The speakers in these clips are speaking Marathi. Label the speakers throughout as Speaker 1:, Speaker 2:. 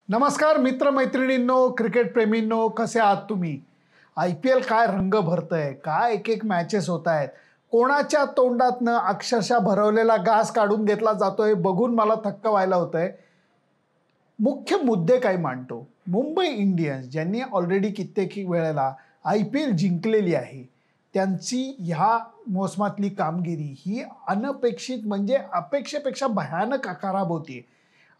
Speaker 1: नमस्कार मित्रमैत्रिणींनो, क्रिकेट प्रेमींनो, कसे आहात तुम्ही? IPL काय रंग भरतंय, काय एक एक मॅचेस होत आहेत, कोणाच्या तोंडातनं अक्षरशः भरवलेला घास काढून घेतला जातोय बघून मला थक्क व्हायला होतंय. मुख्य मुद्दे काय मांडतो? मुंबई इंडियन्स ज्यांनी ऑलरेडी कित्येक वेळेला IPL जिंकलेली आहे, त्यांची ह्या मोसमातली कामगिरी ही अनपेक्षित म्हणजे अपेक्षेपेक्षा भयानक खराब होती.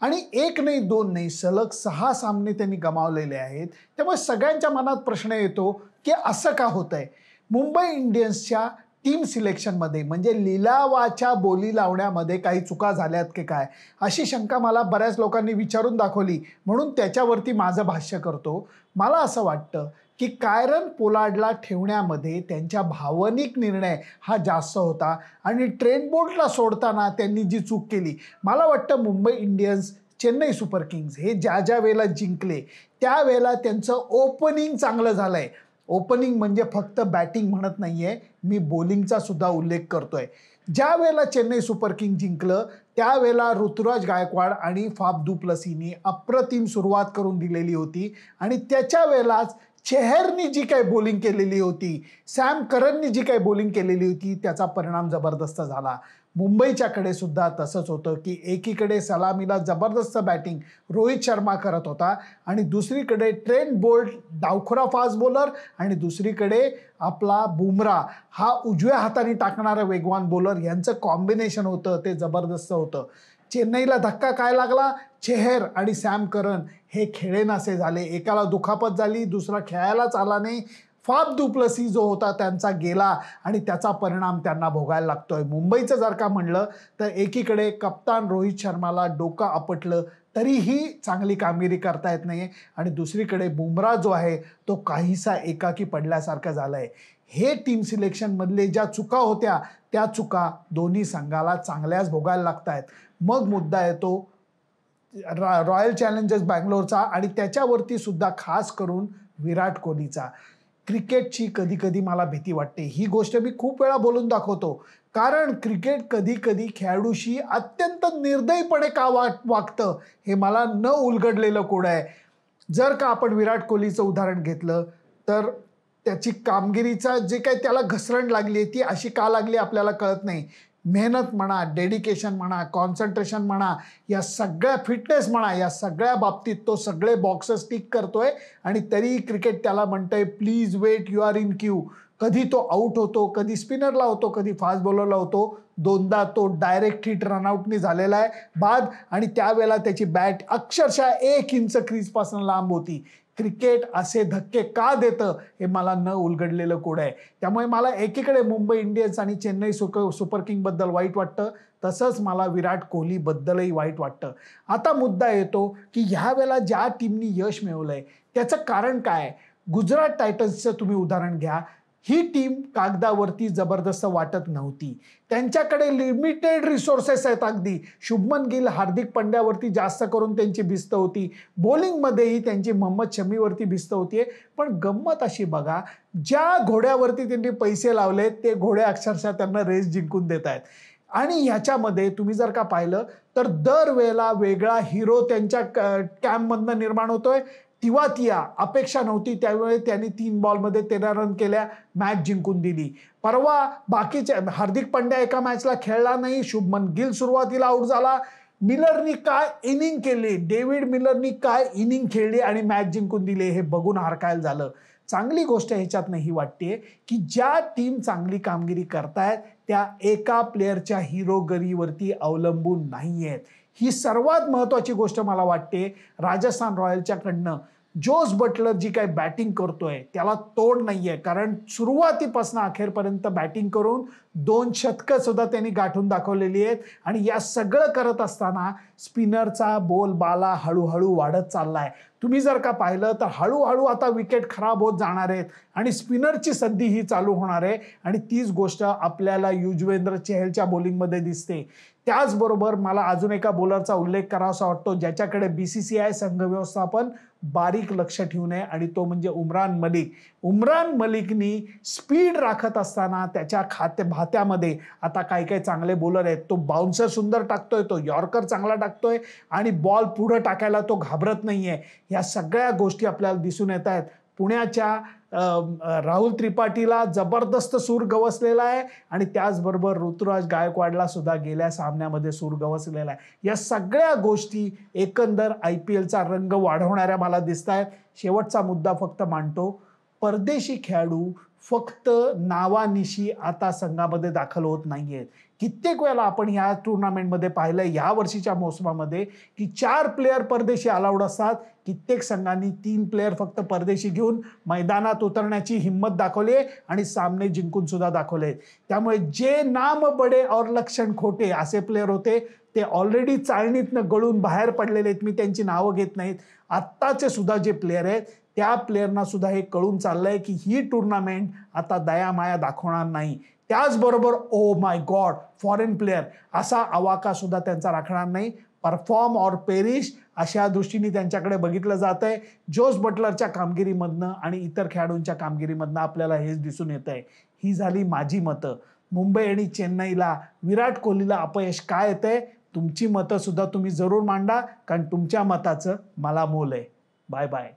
Speaker 1: आणि एक नाही दोन नाही सलग 6 सामने त्यांनी गमावलेले आहेत. त्यामुळे सगळ्यांच्या मनात प्रश्न येतो की असं का होतंय? मुंबई इंडियन्सच्या टीम सिलेक्शनमध्ये म्हणजे लिलावाच्या बोली लावण्यामध्ये काही चुका झाल्यात की काय, अशी शंका मला बऱ्याच लोकांनी विचारून दाखवली. म्हणून त्याच्यावरती माझं भाष्य करतो. मला असं वाटतं की कायरन पोलार्डला ठेवण्यामध्ये त्यांच्या भावनिक निर्णय हा जास्त होता आणि ट्रेंट बोल्टला सोडताना त्यांनी जी चूक केली, मला वाटतं Mumbai Indians Chennai super Kings हे ज्या ज्या वेळेला जिंकले त्यावेळेला त्यांचं ओपनिंग चांगलं झालंय. ओपनिंग म्हणजे फक्त बॅटिंग म्हणत नाहीये, मी बॉलिंगचा सुद्धा उल्लेख करतोय. ज्या वेळेला चेन्नई सुपर किंग जिंकलं त्यावेळेला ऋतुराज गायकवाड आणि फाफ दु प्लेसीनी अप्रतिम सुरुवात करून दिलेली होती आणि त्याच्या वेळेलाच चेहरनी जी काही बॉलिंग केलेली होती, सॅम करननी जी काही बॉलिंग केलेली होती, त्याचा परिणाम जबरदस्त झाला. मुंबईच्याकडे सुद्धा तसंच होतं की एकीकडे सलामीला जबरदस्त बॅटिंग रोहित शर्मा करत होता आणि दुसरीकडे ट्रेंट बोल्ट डावखुरा फास्ट बॉलर आणि दुसरीकडे आपला बुमरा हा उजव्या हाताने टाकणारा वेगवान बॉलर, यांचं कॉम्बिनेशन होतं ते जबरदस्त होतं. चेन्नईला धक्का काय लागला? चेहर आणि सॅम करन हे खेळेनासे झाले. एकाला दुखापत झाली, दुसरा खेळायलाच आला नाही. फाफ दु प्लेसी जो होता त्यांचा गेला आणि त्याचा परिणाम त्यांना भोगायला लागतोय. मुंबईचं जर का म्हणलं तर एकीकडे कप्तान रोहित शर्माला डोकं आपटलं तरीही चांगली कामगिरी करता येत नाही आणि दुसरीकडे बुमरा जो आहे तो काहीसा एकाकी पडल्यासारखं झालंय. हे टीम सिलेक्शनमधले ज्या चुका होत्या त्या चुका दोन्ही संघाला चांगल्याच भोगायला लागत आहेत. मग मुद्दा येतो रॉयल चॅलेंजर्स बँगलोरचा आणि त्याच्यावरती सुद्धा खास करून विराट कोहलीचा. क्रिकेटची कधी कधी मला भीती वाटते. ही गोष्ट मी खूप वेळा बोलून दाखवतो. कारण क्रिकेट कधी कधी खेळाडूशी अत्यंत निर्दयीपणे का वागतं हे मला न उलगडलेलं कोड आहे. जर का आपण विराट कोहलीचं उदाहरण घेतलं तर त्याची कामगिरीचा जे काही त्याला घसरण लागली ती अशी का लागली आपल्याला कळत नाही. मेहनत म्हणा, डेडिकेशन म्हणा, कॉन्सन्ट्रेशन म्हणा, या सगळ्या फिटनेस म्हणा, या सगळ्या बाबतीत तो सगळे बॉक्सेस टिक करतोय आणि तरी क्रिकेट त्याला म्हणतंय please wait, you are in queue. कधी तो आऊट होतो, कधी स्पिनरला होतो, कधी फास्ट बॉलरला होतो. दोनदा तो डायरेक्ट हिट रनआउटनी झालेला आहे बाद आणि त्यावेळेला त्याची बॅट अक्षरशः 1 इंच क्रीजपासून लांब होती. क्रिकेट असे धक्के का देतं हे मला न उलगडलेलं कोड आहे. त्यामुळे मला एकीकडे मुंबई इंडियन्स आणि चेन्नई सुपर किंगबद्दल वाईट वाटतं, तसंच मला विराट कोहलीबद्दलही वाईट वाटतं. आता मुद्दा येतो की ह्या वेळेला ज्या टीमनी यश मिळवलंय त्याचं कारण काय आहे? गुजरात टायटन्सचं तुम्ही उदाहरण घ्या. ही टीम कागदावरती जबरदस्त वाटत नव्हती. त्यांच्याकडे लिमिटेड रिसोर्सेस आहेत. अगदी शुभमन गिल, हार्दिक पंड्यावरती जास्त करून त्यांची भिस्त होती. बॉलिंगमध्येही त्यांची मोहम्मद शमीवरती भिस्त होती. पण गंमत अशी बघा, ज्या घोड्यावरती त्यांनी पैसे लावले ते घोडे अक्षरशः त्यांना रेस जिंकून देत आहेत. आणि ह्याच्यामध्ये तुम्ही जर का पाहिलं तर दरवेळेला वेगळा हिरो त्यांच्या कॅम्पमधनं निर्माण होतोय. तिवातिया अपेक्षा नव्हती त्यावेळी त्यांनी 3 बॉलमध्ये 13 रन केल्या, मॅच जिंकून दिली. परवा बाकीच्या हार्दिक पंड्या एका मॅचला खेळला नाही. शुभमन गिल सुरुवातीला आउट झाला. मिलरनी काय इनिंग केली, डेव्हिड मिलरनी काय इनिंग खेळली आणि मॅच जिंकून दिली हे बघून हरकायला झालं. चांगली गोष्ट ह्याच्यातनं ही वाटते की ज्या टीम चांगली कामगिरी करतायत त्या एका प्लेअरच्या हिरोगरीवरती अवलंबून नाही आहेत. ही सर्वात महत्त्वाची गोष्ट मला वाटते. राजस्थान रॉयल्सच्याकडनं जोस बटलर जी काही बॅटिंग करतोय त्याला तोड नाहीये. कारण सुरुवातीपासून अखेरपर्यंत बॅटिंग करून 2 शतकं सुद्धा त्यांनी गाठून दाखवलेली आहेत आणि या सगळं करत असताना स्पिनरचा बोलबाला हळूहळू वाढत चाललाय. तुम्ही जर का पाहिलं तर हळूहळू आता विकेट खराब होत जाणार आहेत आणि स्पिनरची संधी ही चालू होणार आहे आणि तीच गोष्ट आपल्याला युजवेंद्र चहलच्या बॉलिंगमध्ये दिसते. त्याचबरोबर मला अजून एका बॉलरचा उल्लेख करावासा वाटतो ज्याच्याकडे BCCI संघ व्यवस्थापन बारीक लक्ष ठेवून आहे आणि तो म्हणजे उमरान मलिक. उमरान मलिकनी स्पीड राखत असताना त्याच्या खात्यामध्ये आता काही काही चांगले बॉलर आहेत. तो बाउन्सर सुंदर टाकतोय, तो यॉर्कर चांगला टाकतोय आणि बॉल पुढं टाकायला तो घाबरत नाहीये. या सगळ्या गोष्टी आपल्याला दिसून येत आहेत. पुण्याच्या राहुल त्रिपाठीला जबरदस्त सूर गवसलेला आहे आणि त्याचबरोबर ऋतुराज गायकवाडला सुद्धा गेल्या सामन्यामध्ये सूर गवसलेला आहे. या सगळ्या गोष्टी एकंदर IPLचा रंग वाढवणाऱ्या मला दिसत आहेत. शेवटचा मुद्दा फक्त मांडतो, परदेशी खेळाडू फक्त नावानिशी आता संघामध्ये दाखल होत नाहीयेत. कित्येक वेळेला आपण ह्या टुर्नामेंटमध्ये पाहिलंय, ह्या वर्षीच्या मोसमामध्ये, की 4 प्लेयर परदेशी अलाउड असतात. कित्येक संघांनी 3 प्लेयर फक्त परदेशी घेऊन मैदानात उतरण्याची हिंमत दाखवली आणि सामने जिंकून सुद्धा दाखवले. त्यामुळे जे नाम बडे और लक्षण खोटे असे प्लेयर होते ते ऑलरेडी चाळणीतनं गळून बाहेर पडलेले आहेत. मी त्यांची नावं घेत नाहीत. आत्ताचे सुद्धा जे प्लेयर आहेत त्या प्लेयरना सुद्धा हे कळून चाललंय की ही टुर्नामेंट आता दयामाया दाखवणार नाही. त्याचबरोबर oh my God foreign player असा आवाका सुद्धा त्यांचा राखणार नाही. परफॉर्म और पेरिश अशा दृष्टीने त्यांच्याकडे बघितलं जात आहे. जोस बटलरच्या कामगिरीमधनं आणि इतर खेळाडूंच्या कामगिरीमधनं आपल्याला हेच दिसून येत आहे. ही झाली माझी मतं. मुंबई आणि चेन्नईला, विराट कोहलीला अपयश काय येतंय, तुमची मतं सुद्धा तुम्ही जरूर मांडा, कारण तुमच्या मताचं मला मोल आहे. Bye bye.